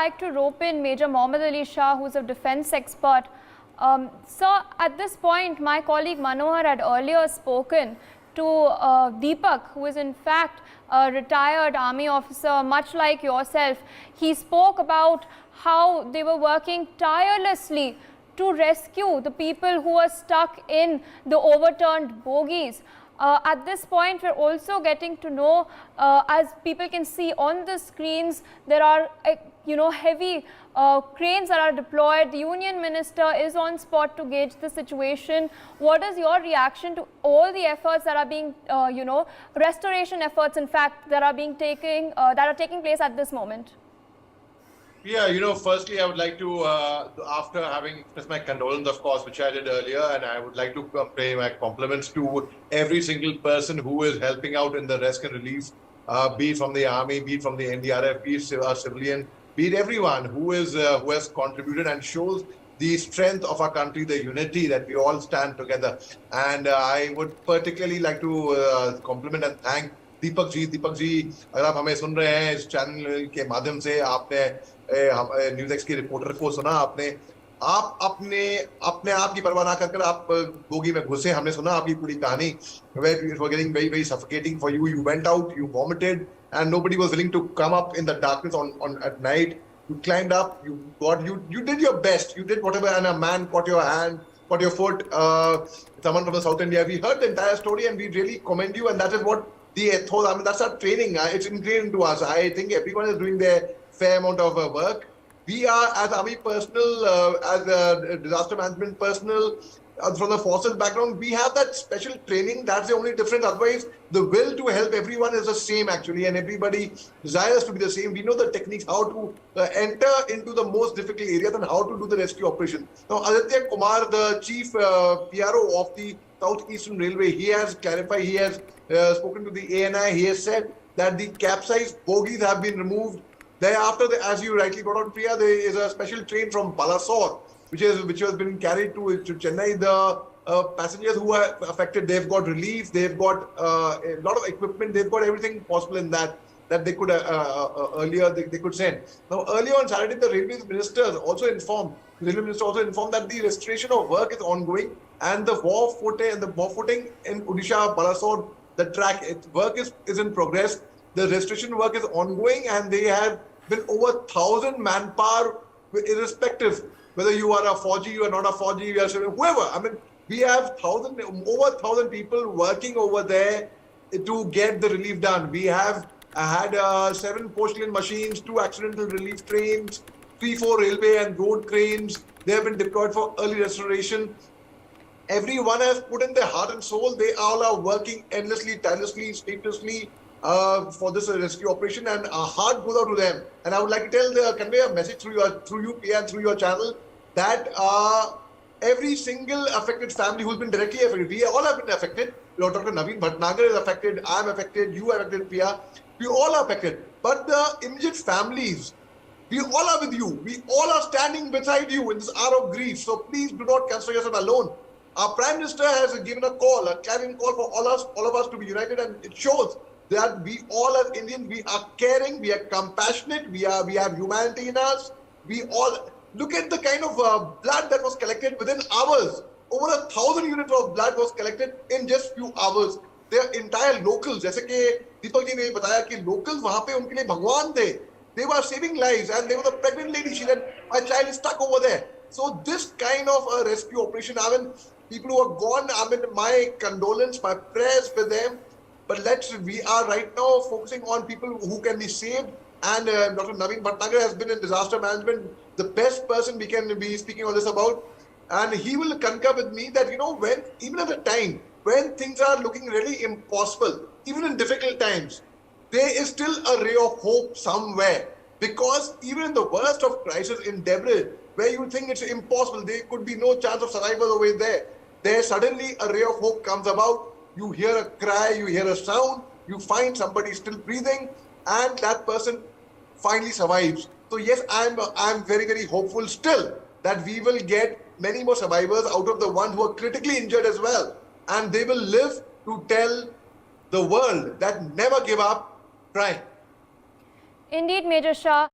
like to rope in Major Mohammed Ali Shah, who is a defense expert. Sir, at this point, my colleague Manohar had earlier spoken to Deepak, who is in fact a retired army officer, much like yourself. He spoke about how they were working tirelessly to rescue the people who are stuck in the overturned bogies. At this point, we're also getting to know, as people can see on the screens, there are heavy cranes that are deployed. The union minister is on spot to gauge the situation. What is your reaction to all the efforts that are being, restoration efforts, in fact, that are taking place at this moment? Yeah, firstly, I would like to, after having expressed my condolence, of course, which I did earlier, and I would like to pay my compliments to every single person who is helping out in the rescue and relief, be it from the army, be it from the NDRF, be it a civilian, be it everyone who has contributed and shows the strength of our country, the unity that we all stand together. And I would particularly like to compliment and thank Deepak ji अगर आप हमें सुन रहे हैं इस channel के माध्यम से आपने न्यूज़ एक्स की रिपोर्टर को सुना आप अपने आप की परवाह ना कर आप बोगी में घुसे हमने सुना आपकी पूरी कहानी where it was getting very very suffocating for you. You went out, you vomited, and nobody was willing to come up in the darkness at night. You climbed up, you did your best, you did whatever, and a man caught your hand, caught your foot. Someone from the South India, we heard the entire story and we really commend you, and that is what the ethos, that's our training. It's ingrained into us. I think everyone is doing their fair amount of work. We are, as army personnel, as a disaster management personnel, from the forces background, we have that special training. That's the only difference. Otherwise, the will to help everyone is the same actually, and everybody desires to be the same. We know the techniques, how to enter into the most difficult areas and how to do the rescue operation. Now, Aditya Kumar, the chief PRO of the Southeastern Railway, he has clarified, he has spoken to the ANI, he has said that the capsized bogies have been removed. Thereafter, as you rightly brought out, Priya, there is a special train from Balasore, which has been carried to Chennai. The passengers who are affected, they've got relief, they've got a lot of equipment, they've got everything possible in that they could earlier they could send. Now, earlier on Saturday, the railway minister also informed that the restoration of work is ongoing, and the wharf footing in Odisha, Balasore, the track work is in progress. The restoration work is ongoing, and they have been over 1,000 manpower, irrespective whether you are a Fauji, you are not a Fauji, you are whoever. I mean, we have over 1,000 people working over there to get the relief done. We have had 7 porcelain machines, 2 accidental relief trains, 3-4 railway and road cranes. They have been deployed for early restoration. Everyone has put in their heart and soul. They all are working endlessly, tirelessly, sleeplessly for this rescue operation, and our heart goes out to them. And I would like to convey a message through you, Priya, and through your channel, that every single affected family who's been directly affected, we all have been affected. Dr. Naveen Bhatnagar is affected, I'm affected, you are affected, Priya. We all are affected. But the immediate families, we all are with you. We all are standing beside you in this hour of grief. So please do not consider yourself alone. Our Prime Minister has given a clarion call for all of us to be united, and it shows that we all as Indians, we are caring, we are compassionate, we have humanity in us. We all look at the kind of blood that was collected within hours. Over 1,000 units of blood was collected in just few hours. Their entire locals, जैसे कि दीपक जी ने बताया कि locals वहाँ पे उनके लिए भगवान थे. They were saving lives, and there was a pregnant lady. She said, "My child is stuck over there." So this kind of a rescue operation, I mean, people who are gone, I mean, my condolence, my prayers for them. But we are right now focusing on people who can be saved. And Dr. Naveen Bhatnagar has been in disaster management, the best person we can be speaking on this about. And he will concur with me that, even at a time when things are looking really impossible, even in difficult times, there is still a ray of hope somewhere. Because even in the worst of crisis in debris, where you think it's impossible, there could be no chance of survival over there suddenly a ray of hope comes about. You hear a cry, you hear a sound, you find somebody still breathing, and that person finally survives. So yes, I'm very, very hopeful still that we will get many more survivors out of the ones who are critically injured as well. And they will live to tell the world that never give up trying. Indeed, Major Shah.